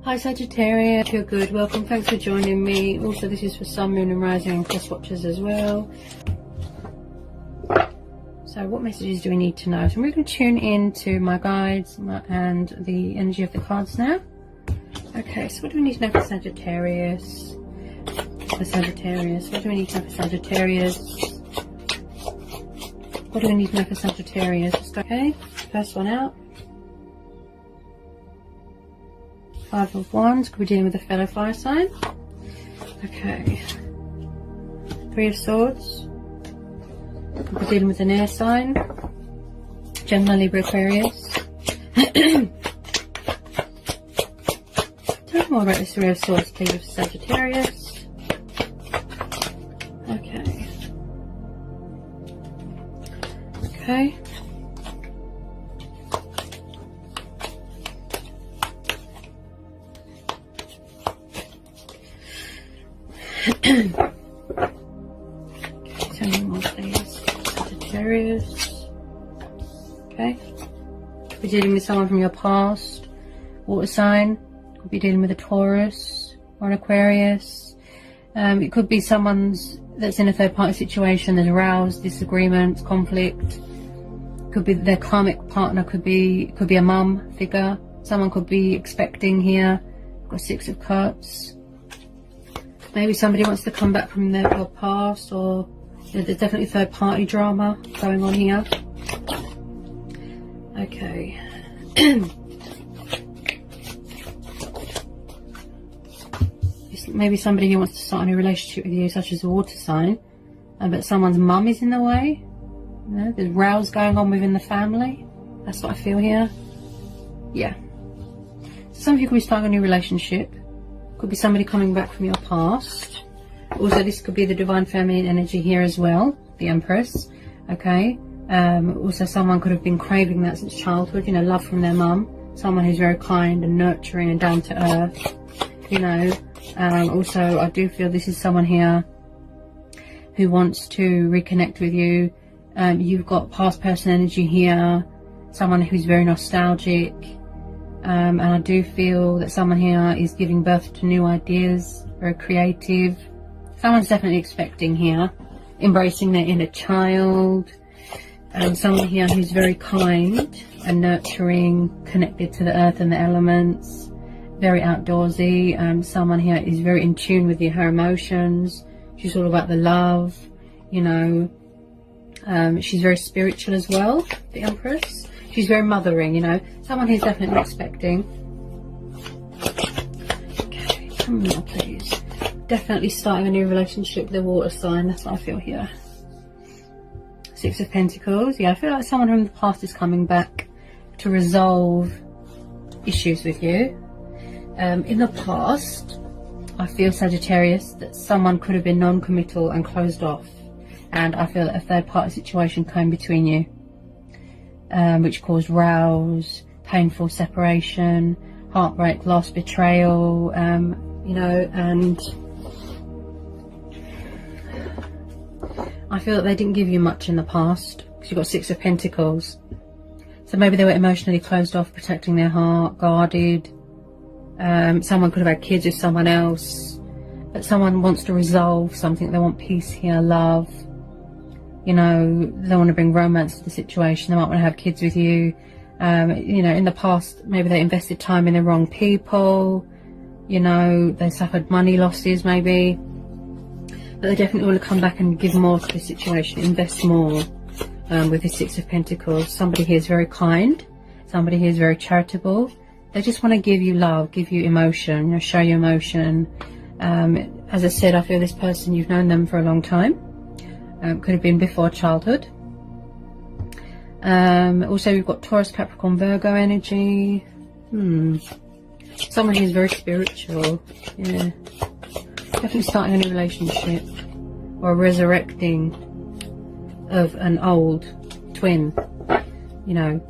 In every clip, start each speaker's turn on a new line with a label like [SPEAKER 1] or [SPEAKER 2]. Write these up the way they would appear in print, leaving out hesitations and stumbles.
[SPEAKER 1] Hi Sagittarius, if you're good, welcome, thanks for joining me. Also this is for Sun, Moon and Rising and cross watchers as well. So what messages do we need to know? So we're going to tune in to my guides and the energy of the cards now. Okay, so what do we need to know for Sagittarius? What do we need to know for Sagittarius? What do we need to know for Sagittarius? Okay, first one out. Five of Wands, could be dealing with a fellow fire sign. Okay. Three of Swords, could be dealing with an air sign. Gemini, Libra, Aquarius. Tell me more about this Three of Swords, please, for Sagittarius. Okay. Okay. Tell me more please, Sagittarius. Okay. Could be dealing with someone from your past, water sign. Could be dealing with a Taurus or an Aquarius. It could be someone's that's in a third party situation. There's rows, disagreements, conflict. Could be their karmic partner. Could be a mum figure. Someone could be expecting here. Got Six of Cups. Maybe somebody wants to come back from their past, or there's definitely third party drama going on here. Okay. Maybe somebody who wants to start a new relationship with you, such as a water sign, but someone's mum is in the way. You know, there's rows going on within the family. That's what I feel here. Yeah. So some of you could be starting a new relationship. Could be somebody coming back from your past. Also, this could be the divine feminine energy here as well, the Empress. Okay. Also, someone could have been craving that since childhood. You know, love from their mum. Someone who's very kind and nurturing and down to earth. You know. Also, I do feel this is someone here who wants to reconnect with you. You've got past person energy here. Someone who's very nostalgic. And I do feel that someone here is giving birth to new ideas, very creative. Someone's definitely expecting here, embracing their inner child. Someone here who's very kind and nurturing, connected to the earth and the elements, very outdoorsy. Someone here is very in tune with her emotions. She's all about the love, you know. She's very spiritual as well, the Empress. She's very mothering, you know. Someone who's definitely expecting. Okay, come on, please. Definitely starting a new relationship with a water sign. That's what I feel here. Six of Pentacles. Yeah, I feel like someone from the past is coming back to resolve issues with you. In the past, I feel, Sagittarius, that someone could have been non-committal and closed off. And I feel that a third party situation came between you. Which caused rows, painful separation, heartbreak, loss, betrayal, you know, and I feel that they didn't give you much in the past, because you've got Six of Pentacles. So maybe they were emotionally closed off, protecting their heart, guarded. Someone could have had kids with someone else, but someone wants to resolve something. They want peace here, love. You know, they want to bring romance to the situation. They might want to have kids with you. You know, in the past, maybe they invested time in the wrong people. You know, they suffered money losses maybe. But they definitely want to come back and give more to the situation, invest more with the Six of Pentacles. Somebody here is very kind. Somebody here is very charitable. They just want to give you love, give you emotion, you know, show you emotion. As I said, I feel this person, you've known them for a long time. Could have been before childhood. Also, we've got Taurus, Capricorn, Virgo energy. Someone who's very spiritual. Yeah. Definitely starting a new relationship. Or resurrecting of an old twin. You know,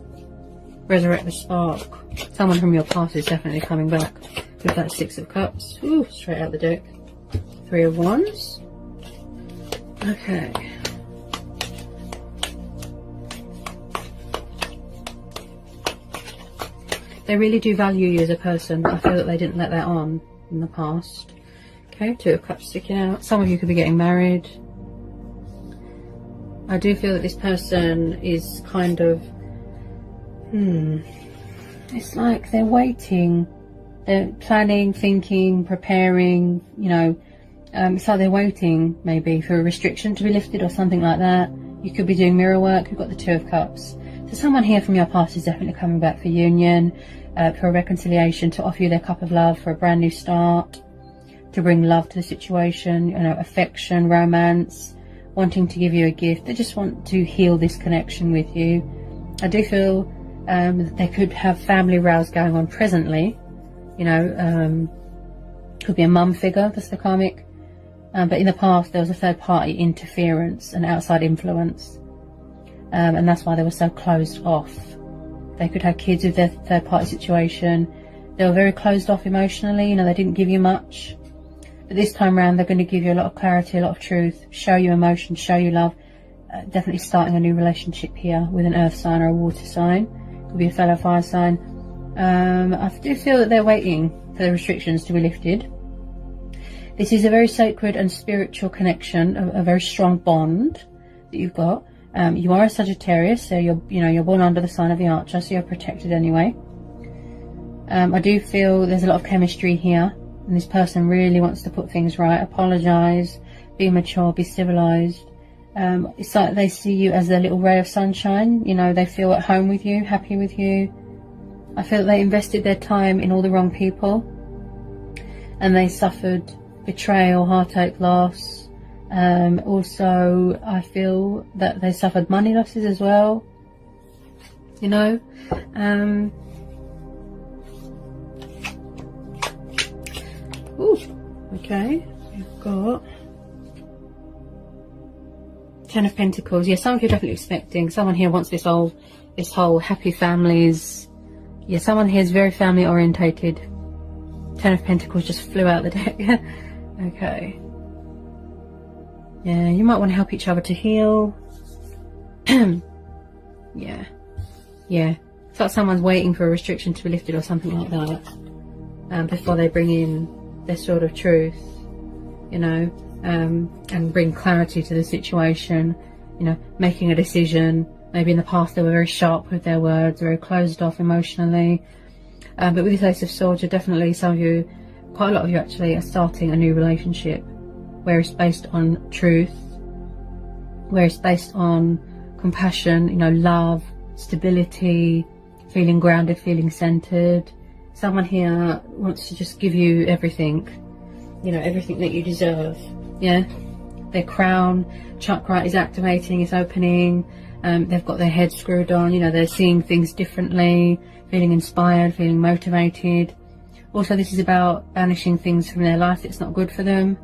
[SPEAKER 1] resurrect the spark. Someone from your past is definitely coming back with that Six of Cups. Ooh, straight out the deck. Three of Wands. Okay. They really do value you as a person, but I feel that they didn't let that on in the past. Okay, Two of Cups sticking out. Some of you could be getting married. I do feel that this person is kind of, it's like they're waiting. They're planning, thinking, preparing, you know. It's like they're waiting maybe for a restriction to be lifted or something like that. You could be doing mirror work. You've got the Two of Cups. So someone here from your past is definitely coming back for union, for a reconciliation, to offer you their cup of love, for a brand new start, to bring love to the situation, you know, affection, romance, wanting to give you a gift. They just want to heal this connection with you. I do feel that they could have family rows going on presently. You know, could be a mum figure, that's the karmic. But in the past, there was a third party interference and outside influence. And that's why they were so closed off. They could have kids with their third party situation. They were very closed off emotionally, you know, they didn't give you much. But this time around, they're going to give you a lot of clarity, a lot of truth, show you emotion, show you love. Definitely starting a new relationship here with an earth sign or a water sign. Could be a fellow fire sign. I do feel that they're waiting for the restrictions to be lifted. This is a very sacred and spiritual connection, a very strong bond that you've got. You are a Sagittarius, so you're born under the sign of the Archer, so you're protected anyway. I do feel there's a lot of chemistry here, and this person really wants to put things right, apologise, be mature, be civilised. It's like they see you as their little ray of sunshine. You know, they feel at home with you, happy with you. I feel that they invested their time in all the wrong people, and they suffered betrayal, heartache, loss. Also, I feel that they suffered money losses as well. You know, okay, we've got Ten of Pentacles. Yeah, some of you are definitely expecting. Someone here wants this whole happy families. Yeah, someone here is very family orientated. Ten of Pentacles just flew out the deck. Okay. Yeah, you might want to help each other to heal. Yeah. It's like someone's waiting for a restriction to be lifted or something like that, before they bring in their sort of truth, you know, and bring clarity to the situation, you know, making a decision. Maybe in the past they were very sharp with their words, very closed off emotionally. But with this Ace of Swords, you're definitely, some of you, quite a lot of you actually, are starting a new relationship where it's based on truth, where it's based on compassion, you know, love, stability, feeling grounded, feeling centered. Someone here wants to just give you everything, you know, everything that you deserve. Yeah, their crown chakra is activating, it's opening. They've got their head screwed on, you know, they're seeing things differently, feeling inspired, feeling motivated. Also, this is about banishing things from their life that's not good for them,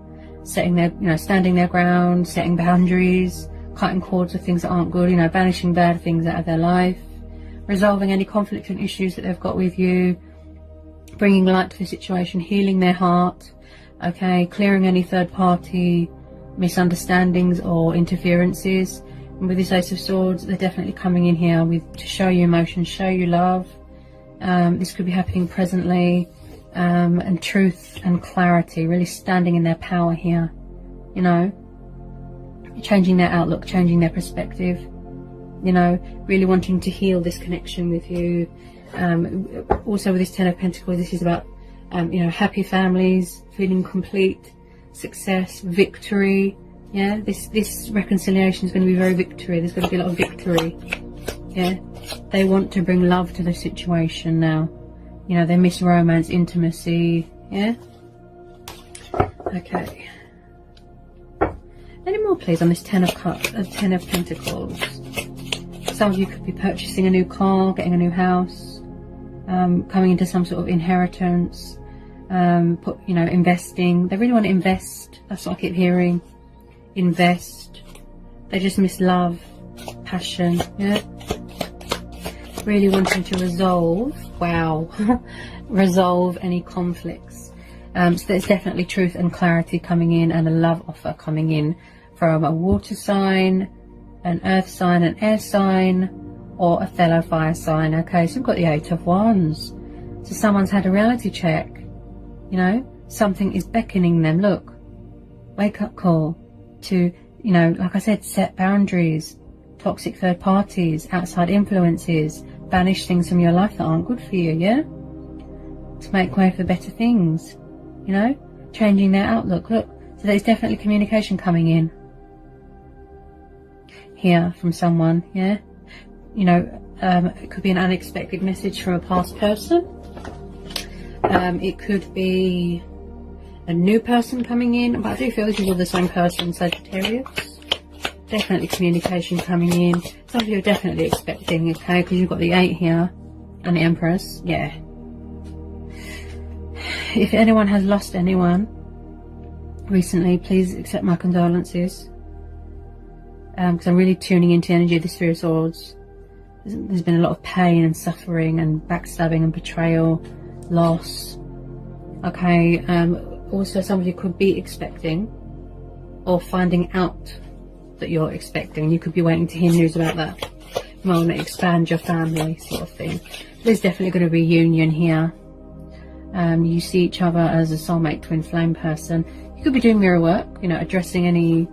[SPEAKER 1] setting their, you know, standing their ground, setting boundaries, cutting cords with things that aren't good, you know, banishing bad things out of their life, resolving any conflict and issues that they've got with you, bringing light to the situation, healing their heart, okay, clearing any third party misunderstandings or interferences. And with this Ace of Swords, they're definitely coming in here to show you emotion, show you love. This could be happening presently, and truth and clarity, really standing in their power here, you know, changing their outlook, changing their perspective, you know, really wanting to heal this connection with you. Also with this Ten of Pentacles, this is about, you know, happy families, feeling complete, success, victory. Yeah, this reconciliation is going to be very victory. There's going to be a lot of victory. Yeah, they want to bring love to the situation now. You know, they miss romance, intimacy. Yeah. Okay. Any more, please, on this Ten of Pentacles? Some of you could be purchasing a new car, getting a new house, coming into some sort of inheritance. You know, investing. They really want to invest. That's what I keep hearing. Invest. They just miss love, passion. Yeah. Really wanting to resolve. Wow. Resolve any conflicts. So there's definitely truth and clarity coming in, and a love offer coming in from a water sign, an earth sign, an air sign, or a fellow fire sign. Okay, so we've got the Eight of Wands. So someone's had a reality check, you know, something is beckoning them. Look, wake up call to, you know, like I said, set boundaries, toxic third parties, outside influences, banish things from your life that aren't good for you, yeah? To make way for better things, you know, changing their outlook. Look, so there's definitely communication coming in here from someone, yeah? You know, it could be an unexpected message from a past person. It could be a new person coming in, but I do feel this is all the same person, Sagittarius. Definitely communication coming in. Some of you are definitely expecting, okay, because you've got the 8 here and the Empress, yeah. If anyone has lost anyone recently, please accept my condolences. Because I'm really tuning into the energy of the Sphere of Swords. There's been a lot of pain and suffering and backstabbing and betrayal, loss. Okay, also some of you could be expecting or finding out that you're expecting. You could be waiting to hear news about that. You might want to expand your family, sort of thing. There's definitely going to be union here. You see each other as a soulmate twin flame person. You could be doing mirror work, you know, addressing any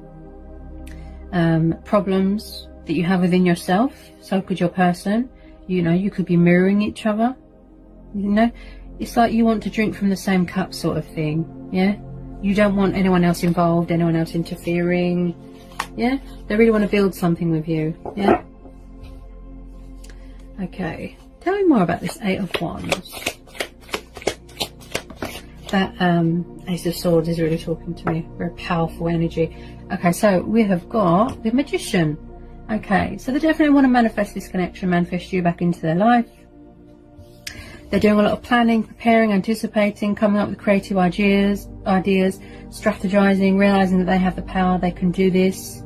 [SPEAKER 1] problems that you have within yourself. So could your person. You know, you could be mirroring each other. You know, it's like you want to drink from the same cup, sort of thing. Yeah, you don't want anyone else involved, anyone else interfering. Yeah, they really want to build something with you. Yeah. Okay, tell me more about this 8 of Wands. That Ace of Swords is really talking to me. Very powerful energy. Okay, so we have got the Magician. Okay, so they definitely want to manifest this connection, manifest you back into their life. They're doing a lot of planning, preparing, anticipating, coming up with creative ideas, strategizing, realizing that they have the power, they can do this,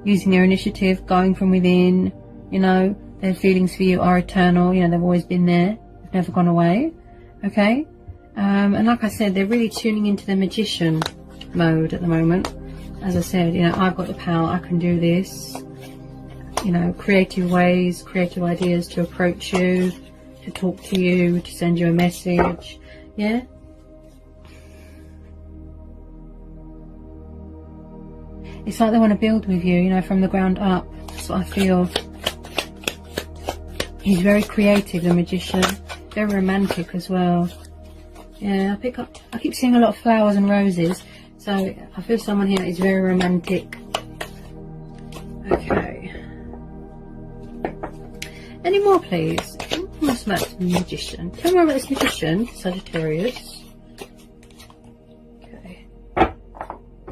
[SPEAKER 1] using their initiative, going from within. You know, their feelings for you are eternal. You know, they've always been there. They've never gone away. Okay. And like I said, they're really tuning into the Magician mode at the moment. As I said, you know, I've got the power, I can do this. You know, creative ways, creative ideas to approach you, to talk to you, to send you a message. Yeah. It's like they want to build with you, you know, from the ground up. That's what I feel. He's very creative, the Magician. Very romantic as well. Yeah, I keep seeing a lot of flowers and roses. So I feel someone here is very romantic. Okay. Any more, please? What's about the Magician? Tell me more about this Magician, Sagittarius. Okay.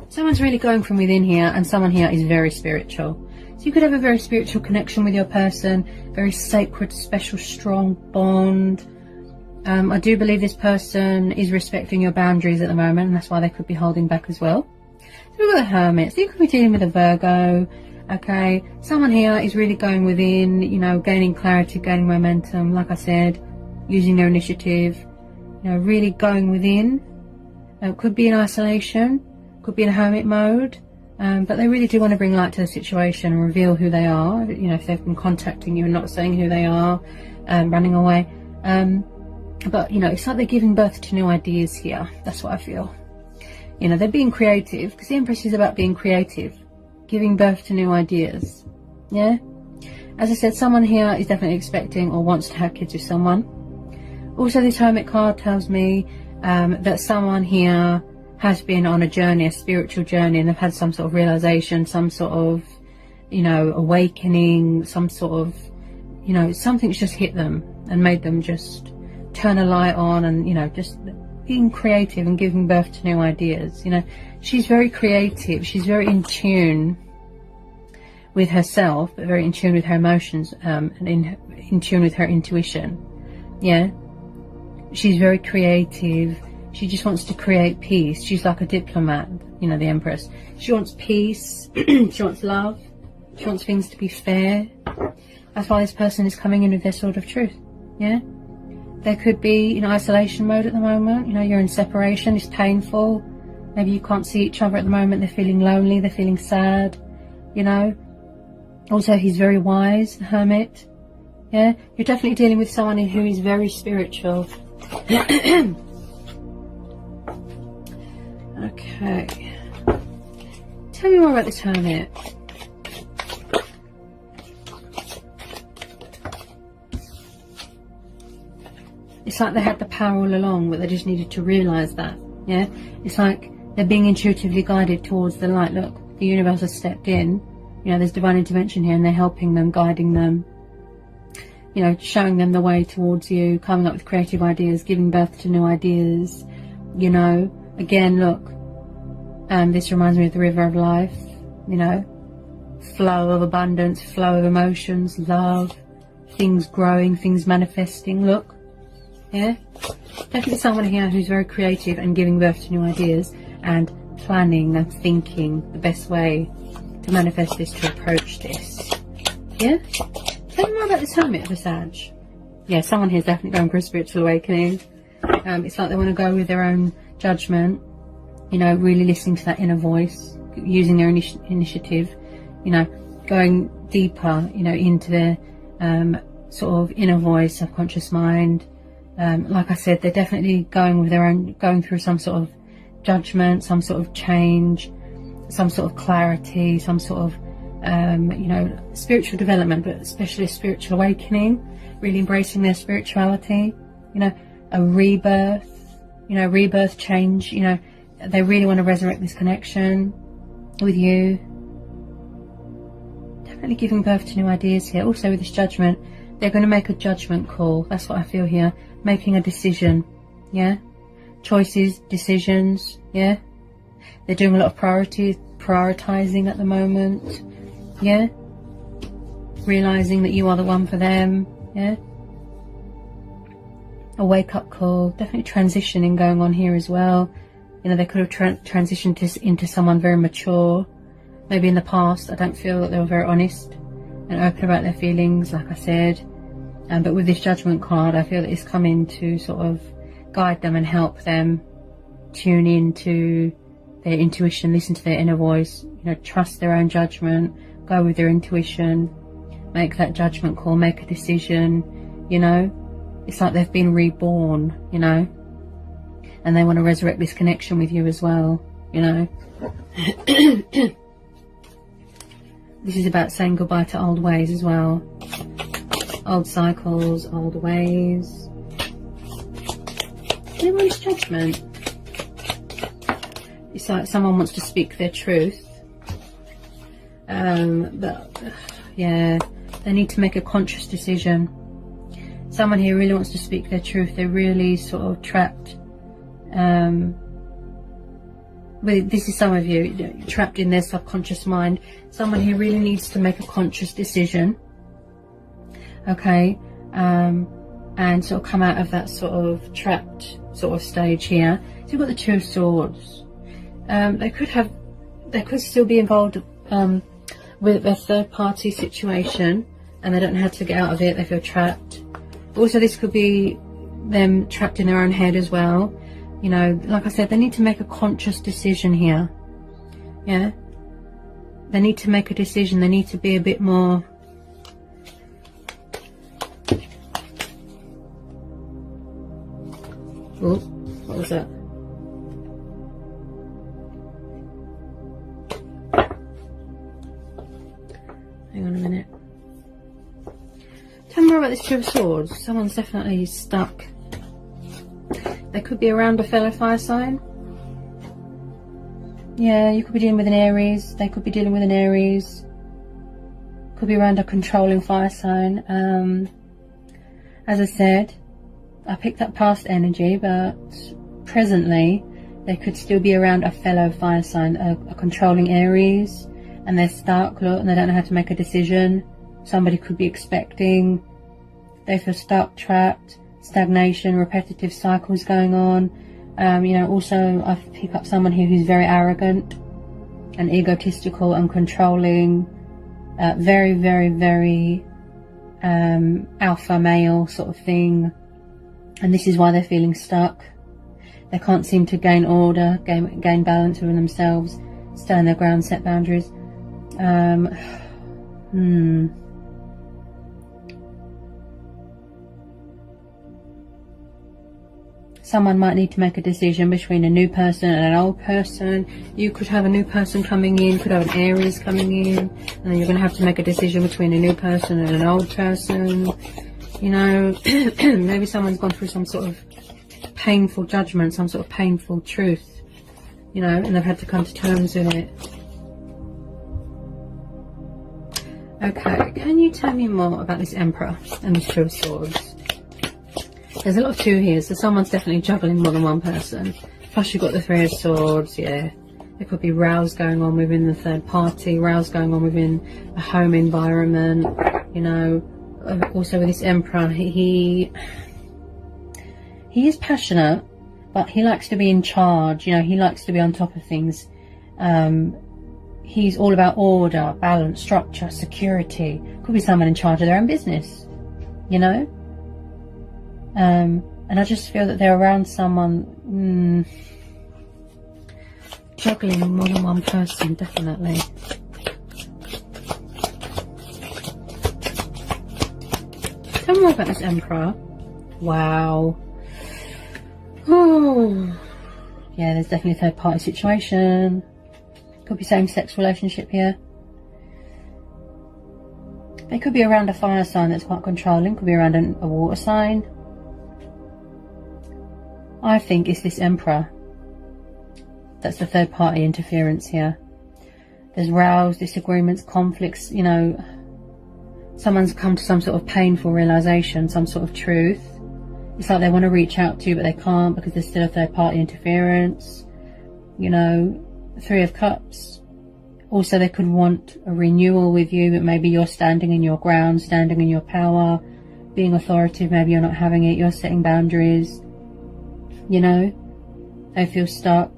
[SPEAKER 1] Someone's really going from within here, and someone here is very spiritual. So you could have a very spiritual connection with your person, very sacred, special, strong bond. I do believe this person is respecting your boundaries at the moment, and that's why they could be holding back as well. So we've got the Hermit. So you could be dealing with a Virgo. Okay, someone here is really going within, you know, gaining clarity, gaining momentum, like I said, using their initiative, you know, really going within. Could be in isolation, could be in hermit mode, but they really do want to bring light to the situation and reveal who they are. You know, if they've been contacting you and not saying who they are, running away. But, you know, it's like they're giving birth to new ideas here. That's what I feel. You know, they're being creative, because the Empress is about being creative, giving birth to new ideas. Yeah. As I said, someone here is definitely expecting or wants to have kids with someone. Also, this Hermit card tells me that someone here has been on a journey, a spiritual journey, and they've had some sort of realization, some sort of, you know, awakening, some sort of, you know, something's just hit them and made them just turn a light on, and, you know, just being creative and giving birth to new ideas. You know, she's very creative, she's very in tune with herself, but very in tune with her emotions, and in tune with her intuition. Yeah, she's very creative. She just wants to create peace. She's like a diplomat, you know, the Empress. She wants peace. She wants love. She wants things to be fair. That's why this person is coming in with their sword of truth. Yeah. They could be in isolation mode at the moment. You know, you're in separation. It's painful. Maybe you can't see each other at the moment. They're feeling lonely. They're feeling sad. You know. Also, he's very wise, the Hermit. Yeah. You're definitely dealing with someone who is very spiritual. Okay. Tell me more about this Hermit. It's like they had the power all along, but they just needed to realise that. Yeah? It's like they're being intuitively guided towards the light. Look, the universe has stepped in. You know, there's divine intervention here, and they're helping them, guiding them. You know, showing them the way towards you, coming up with creative ideas, giving birth to new ideas. You know, again, look, this reminds me of the river of life. You know, flow of abundance, flow of emotions, love, things growing, things manifesting. Look, yeah, definitely someone here who's very creative and giving birth to new ideas and planning and thinking the best way to manifest this, to approach this. Yeah. Tell me more about this Hermit of a Sag. Yeah, someone here is definitely going for a spiritual awakening. It's like they want to go with their own judgment, you know, really listening to that inner voice, using their initiative, you know, going deeper, you know, into their sort of inner voice, subconscious mind. Like I said, they're definitely going with their own, going through some sort of judgment, some sort of change, some sort of clarity, some sort of you know, spiritual development, but especially a spiritual awakening, really embracing their spirituality, you know, a rebirth, you know, rebirth, change, you know, they really want to resurrect this connection with you. Definitely giving birth to new ideas here. Also with this judgment, they're going to make a judgment call. That's what I feel here. Making a decision, yeah? Choices, decisions, yeah? They're doing a lot of prioritizing at the moment. Yeah, realizing that you are the one for them. Yeah, a wake-up call. Definitely transitioning going on here as well. You know, they could have transitioned into someone very mature. Maybe in the past, I don't feel that they were very honest and open about their feelings, like I said. But with this judgment card, I feel that it's coming to sort of guide them and help them tune into their intuition, listen to their inner voice, you know, trust their own judgment, go with their intuition, make that judgment call, make a decision, you know. It's like they've been reborn, you know, and they want to resurrect this connection with you as well, you know. This is about saying goodbye to old ways as well. Old cycles, old ways. Anyone's judgment. It's like someone wants to speak their truth. But yeah, they need to make a conscious decision. Someone here really wants to speak their truth. They're really sort of trapped. But this is some of you trapped in their subconscious mind. Someone here really needs to make a conscious decision. Okay, and sort of come out of that sort of trapped sort of stage here. So you've got the Two of Swords. They could still be involved with a third party situation, and they don't know how to get out of it. They feel trapped. Also, this could be them trapped in their own head as well. You know, like I said, they need to make a conscious decision here. Yeah, they need to make a decision. They need to be a bit more. Oh, what was that? Hang on a minute. Tell me more about this Two of Swords. Someone's definitely stuck. They could be around a fellow fire sign. Yeah, you could be dealing with an Aries. They could be dealing with an Aries. Could be around a controlling fire sign. As I said, I picked up past energy, but presently they could still be around a fellow fire sign, a controlling Aries, and they're stuck, look, and they don't know how to make a decision. Somebody could be expecting. They feel stuck, trapped, stagnation, repetitive cycles going on. You know, also I pick up someone here who's very arrogant and egotistical and controlling, very, very, very alpha male sort of thing. And this is why they're feeling stuck. They can't seem to gain order, gain balance within themselves, stand their ground, set boundaries. someone might need to make a decision between a new person and an old person. You could have a new person coming in, could have an Aries coming in, and then you're going to have to make a decision between a new person and an old person. You know, maybe someone's gone through some sort of painful judgment, some sort of painful truth, you know, and they've had to come to terms with it. Okay, can you tell me more about this Emperor and this Two of Swords? There's a lot of two here, so someone's definitely juggling more than one person. Plus you've got the Three of Swords, yeah. There could be rows going on within the third party, rows going on within a home environment, you know. Also with this Emperor, he is passionate, but he likes to be in charge, you know, he likes to be on top of things. He's all about order, balance, structure, security. Could be someone in charge of their own business, you know. And I just feel that they're around someone juggling more than one person, definitely. Tell me more about this Emperor. Wow. Oh, yeah, there's definitely a third party situation. Could be same-sex relationship here. They could be around a fire sign that's quite controlling. Could be around a water sign. I think it's this Emperor. That's the third party interference here. There's rows, disagreements, conflicts, you know. Someone's come to some sort of painful realization, some sort of truth. It's like they want to reach out to you, but they can't because there's still a third party interference. You know, Three of Cups. Also, they could want a renewal with you, but maybe you're standing in your ground, standing in your power, being authoritative. Maybe you're not having it, you're setting boundaries. You know, they feel stuck,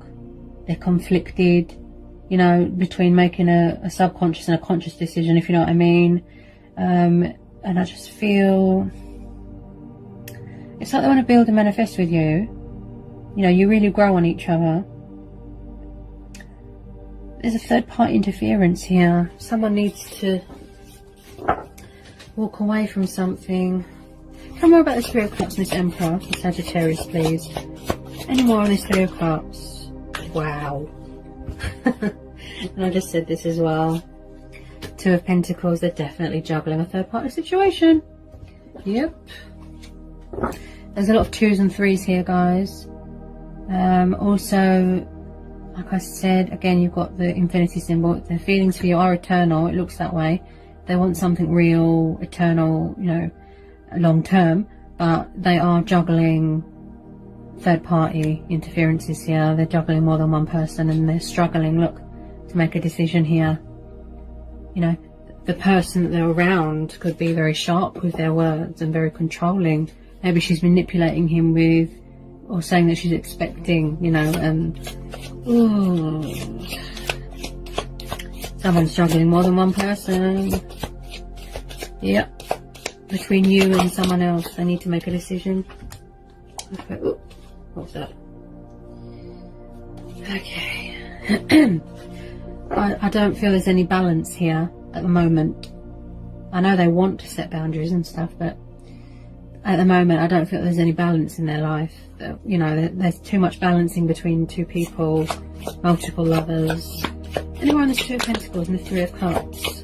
[SPEAKER 1] they're conflicted, you know, between making a subconscious and a conscious decision, if you know what I mean. And I just feel it's like they want to build and manifest with you. You know, you really grow on each other. There's a third party interference here. Someone needs to walk away from something. Tell me more about this Three of Cups and this Emperor, the Sagittarius, please. Any more on this Three of Cups? Wow. And I just said this as well. Two of Pentacles, they're definitely juggling a third party situation. Yep. There's a lot of twos and threes here, guys. Also, like I said, again, you've got the infinity symbol. The feelings for you are eternal. It looks that way. They want something real, eternal, you know, long term. But they are juggling third party interferences here. They're juggling more than one person and they're struggling, look, to make a decision here. You know, the person that they're around could be very sharp with their words and very controlling. Maybe she's manipulating him with, or saying that she's expecting, you know, and someone's juggling more than one person. Yep. Between you and someone else, they need to make a decision. Okay. Ooh, what's that? Okay. I don't feel there's any balance here at the moment. I know they want to set boundaries and stuff, but at the moment I don't feel there's any balance in their life. You know, there's too much balancing between two people, multiple lovers. Anywhere on the Two of Pentacles and the Three of Cups.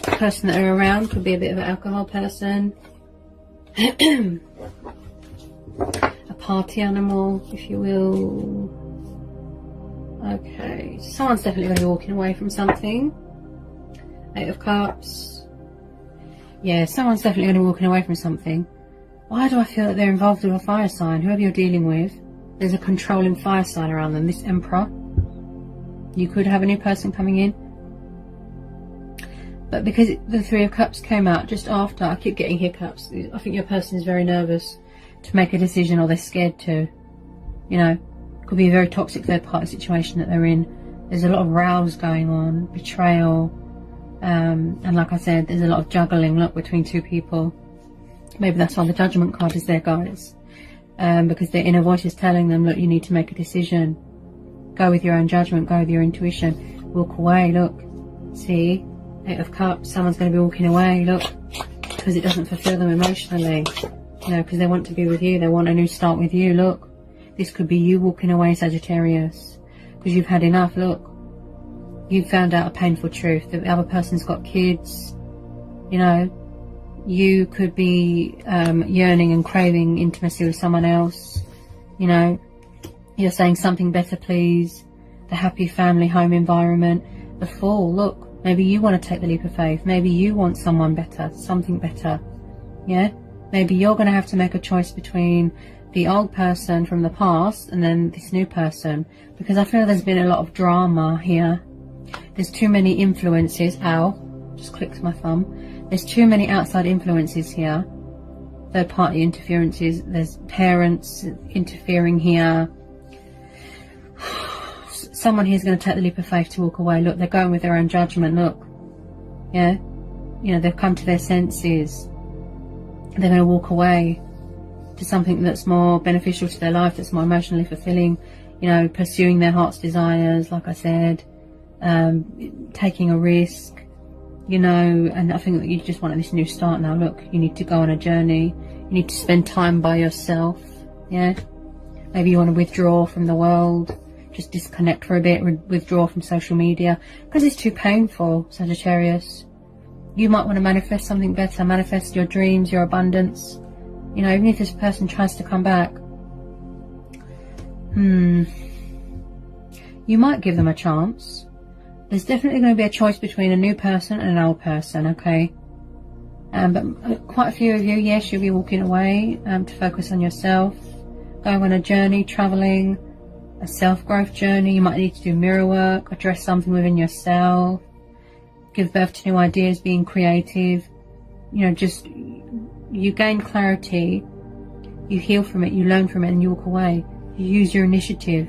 [SPEAKER 1] The person that are around could be a bit of an alcohol person. A party animal, if you will. Okay, someone's definitely going to be walking away from something. Eight of Cups. Yeah, someone's definitely going to be walking away from something. Why do I feel that they're involved with a fire sign? Whoever you're dealing with, there's a controlling fire sign around them. This Emperor. You could have a new person coming in. But because the Three of Cups came out just after, I keep getting hiccups. I think your person is very nervous to make a decision, or they're scared to. You know, could be a very toxic third party situation that they're in. There's a lot of rows going on, betrayal. And like I said, there's a lot of juggling, look, between two people. Maybe that's why the Judgment card is there, guys. Because their inner voice is telling them, look, you need to make a decision. Go with your own judgment, go with your intuition. Walk away, look. See? Eight of Cups, someone's going to be walking away, look. because it doesn't fulfill them emotionally. You know, because they want to be with you. They want a new start with you. Look, this could be you walking away, Sagittarius, because you've had enough. Look, you've found out a painful truth. The other person's got kids. You know, you could be yearning and craving intimacy with someone else. You know, you're saying something better, please. The happy family home environment. The Fool, look, maybe you want to take the leap of faith. Maybe you want someone better, something better. Yeah? Maybe you're going to have to make a choice between the old person from the past and then this new person. Because I feel there's been a lot of drama here. There's too many influences. Ow, just clicked my thumb. There's too many outside influences here. Third party interferences. There's parents interfering here. Someone here is going to take the leap of faith to walk away. Look, they're going with their own judgment. Look. Yeah. You know, they've come to their senses. They're going to walk away to something that's more beneficial to their life, that's more emotionally fulfilling. You know, pursuing their heart's desires, like I said. Taking a risk. You know, and I think that you just want this new start now. Look, you need to go on a journey. You need to spend time by yourself. Yeah. Maybe you want to withdraw from the world. Just disconnect for a bit, withdraw from social media, because it's too painful, Sagittarius. You might want to manifest something better, manifest your dreams, your abundance. You know, even if this person tries to come back, you might give them a chance. There's definitely going to be a choice between a new person and an old person, okay? But quite a few of you, yes, you'll be walking away to focus on yourself, going on a journey, traveling, a self-growth journey. You might need to do mirror work, address something within yourself, give birth to new ideas, being creative. You know, just you gain clarity, you heal from it, you learn from it, and you walk away. You use your initiative.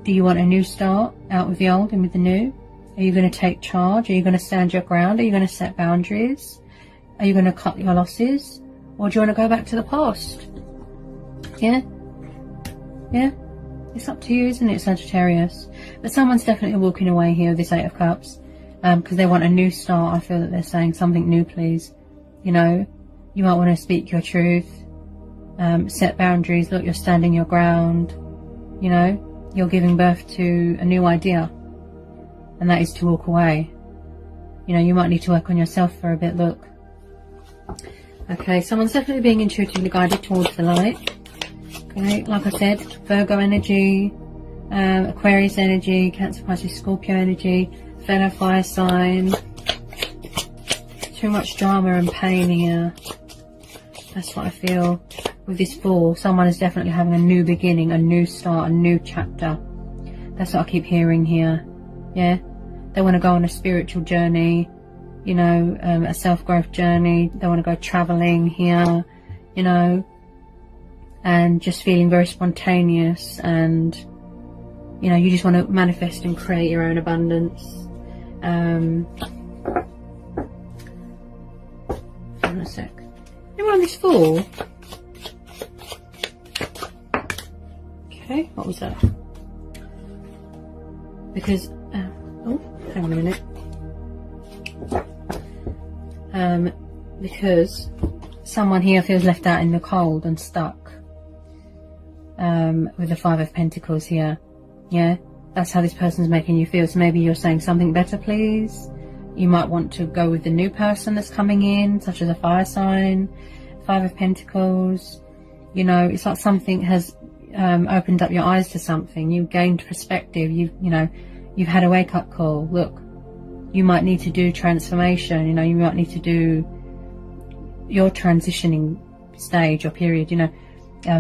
[SPEAKER 1] Do you want a new start, out with the old and with the new? Are you going to take charge? Are you going to stand your ground? Are you going to set boundaries? Are you going to cut your losses? Or do you want to go back to the past? Yeah? Yeah? It's up to you, isn't it, Sagittarius? But someone's definitely walking away here with this Eight of Cups, because they want a new start. I feel that they're saying something new, please. You know, you might want to speak your truth, set boundaries. Look, you're standing your ground. You know, you're giving birth to a new idea, and that is to walk away. You know, you might need to work on yourself for a bit. Look. Okay, someone's definitely being intuitively guided towards the light. Okay, like I said, Virgo energy, Aquarius energy, Cancer, Pisces, Scorpio energy, fellow fire sign. Too much drama and pain here. That's what I feel with this Fool. Someone is definitely having a new beginning, a new start, a new chapter. That's what I keep hearing here. Yeah, they want to go on a spiritual journey, you know, a self-growth journey. They want to go traveling here, you know, and just feeling very spontaneous, and you know, you just want to manifest and create your own abundance. Hang on a sec. Anyone on this Fool? Okay, what was that? Because oh, hang on a minute. Because someone here feels left out in the cold and stuck. With the Five of Pentacles here. Yeah, that's how this person's making you feel. So maybe you're saying something better, please. You might want to go with the new person that's coming in, such as a fire sign. Five of Pentacles. You know, it's like something has opened up your eyes to something. You've gained perspective. You know, you've had a wake-up call. Look, you might need to do transformation. You know, you might need to do your transitioning stage or period, you know.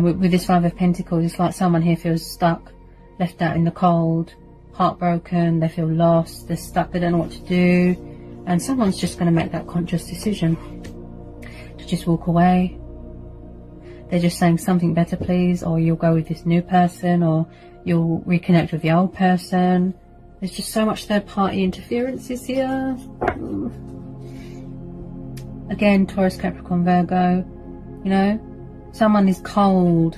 [SPEAKER 1] With this Five of Pentacles, it's like someone here feels stuck, left out in the cold, heartbroken, they feel lost, they're stuck, they don't know what to do, and someone's just going to make that conscious decision to just walk away. They're just saying something better, please, or you'll go with this new person, or you'll reconnect with the old person. There's just so much third-party interferences here. Again, Taurus, Capricorn, Virgo, you know. Someone is cold.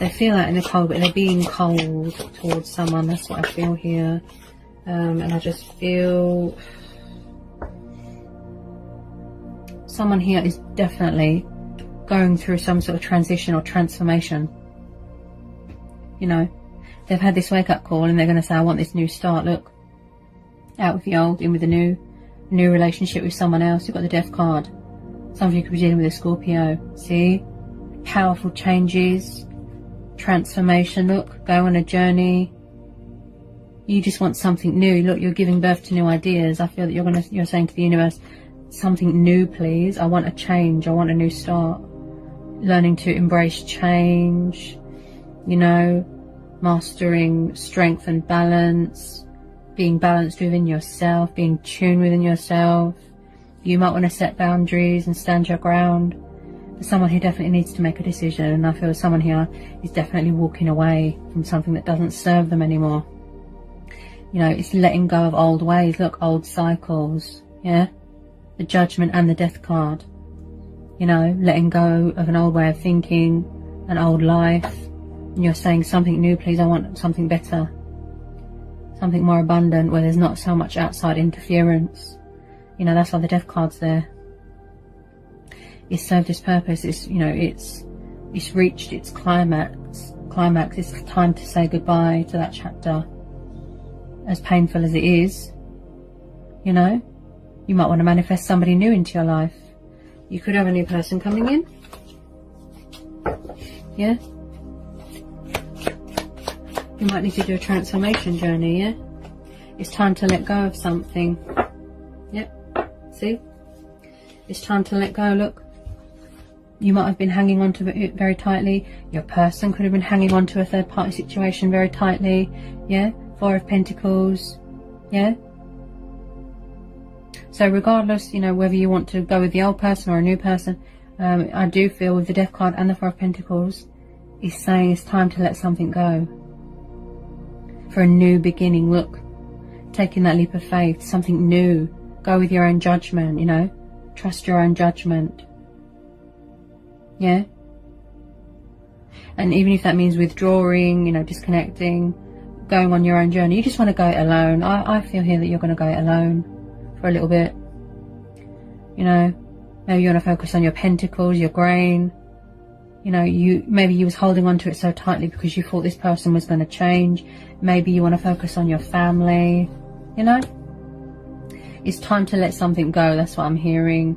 [SPEAKER 1] They feel like they're cold, but they're being cold towards someone. That's what I feel here. And I just feel someone here is definitely going through some sort of transition or transformation. You know, they've had this wake-up call and they're going to say, I want this new start. Look, out with the old, in with the new relationship with someone else. You've got the Death card. Some of you could be dealing with a Scorpio. See? Powerful changes, transformation. Look, go on a journey. You just want something new. Look, you're giving birth to new ideas. I feel that you're saying to the universe, something new, please. I want a change. I want a new start. Learning to embrace change. You know, mastering strength and balance, being balanced within yourself, being tuned within yourself. You might want to set boundaries and stand your ground. But someone who definitely needs to make a decision, and I feel someone here is definitely walking away from something that doesn't serve them anymore. You know, it's letting go of old ways. Look, old cycles, yeah? The Judgment and the Death card. You know, letting go of an old way of thinking, an old life. And you're saying something new, please. I want something better, something more abundant, where there's not so much outside interference. You know, that's why the Death card's there. It's served its purpose. It's, you know, it's reached its climax. It's time to say goodbye to that chapter, as painful as it is. You know, you might want to manifest somebody new into your life. You could have a new person coming in. Yeah. You might need to do a transformation journey, yeah? It's time to let go of something. Yep. See? It's time to let go. Look. You might have been hanging on to it very tightly. Your person could have been hanging on to a third party situation very tightly. Yeah? Four of Pentacles. Yeah? So regardless, you know, whether you want to go with the old person or a new person, I do feel with the Death card and the Four of Pentacles, it's saying it's time to let something go. For a new beginning. Look, taking that leap of faith, something new. Go with your own judgment, you know. Trust your own judgment. Yeah. And even if that means withdrawing, you know, disconnecting, going on your own journey, you just want to go it alone. I feel here that you're going to go it alone for a little bit. You know, maybe you want to focus on your pentacles, your grain. You know, maybe you was holding on to it so tightly because you thought this person was going to change. Maybe you want to focus on your family. You know, it's time to let something go. That's what I'm hearing.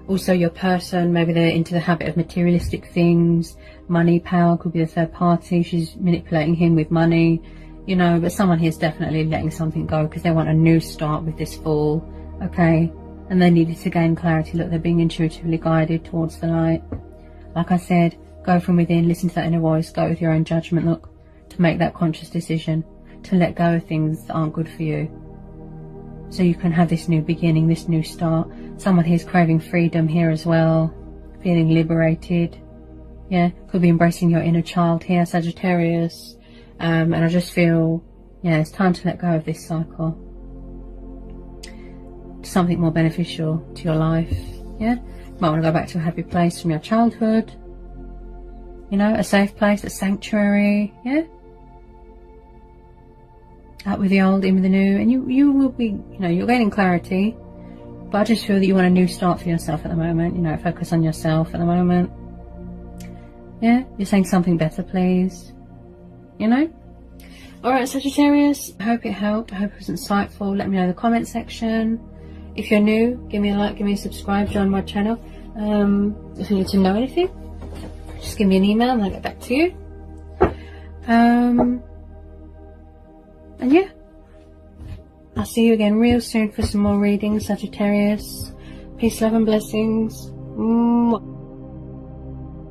[SPEAKER 1] Also your person, maybe they're into the habit of materialistic things. Money, power, could be a third party. She's manipulating him with money. You know, but someone here is definitely letting something go because they want a new start with this Fool. Okay, and they needed to gain clarity. Look, they're being intuitively guided towards the light. Like I said, go from within, listen to that inner voice, go with your own judgment, look, to make that conscious decision, to let go of things that aren't good for you. So you can have this new beginning, this new start. Someone here is craving freedom here as well, feeling liberated. Yeah, could be embracing your inner child here, Sagittarius. And I just feel, yeah, it's time to let go of this cycle. Something more beneficial to your life, yeah? Might want to go back to a happy place from your childhood. You know, a safe place, a sanctuary, yeah? Out with the old, in with the new. And you will be, you know, you're gaining clarity. But I just feel that you want a new start for yourself at the moment. You know, focus on yourself at the moment. Yeah? You're saying something better, please. You know? Alright, Sagittarius. I hope it helped. I hope it was insightful. Let me know in the comment section. If you're new, give me a like, give me a subscribe, join my channel. If you need to know anything, just give me an email and I'll get back to you. And yeah, I'll see you again real soon for some more readings, Sagittarius. Peace, love and blessings. Mwah.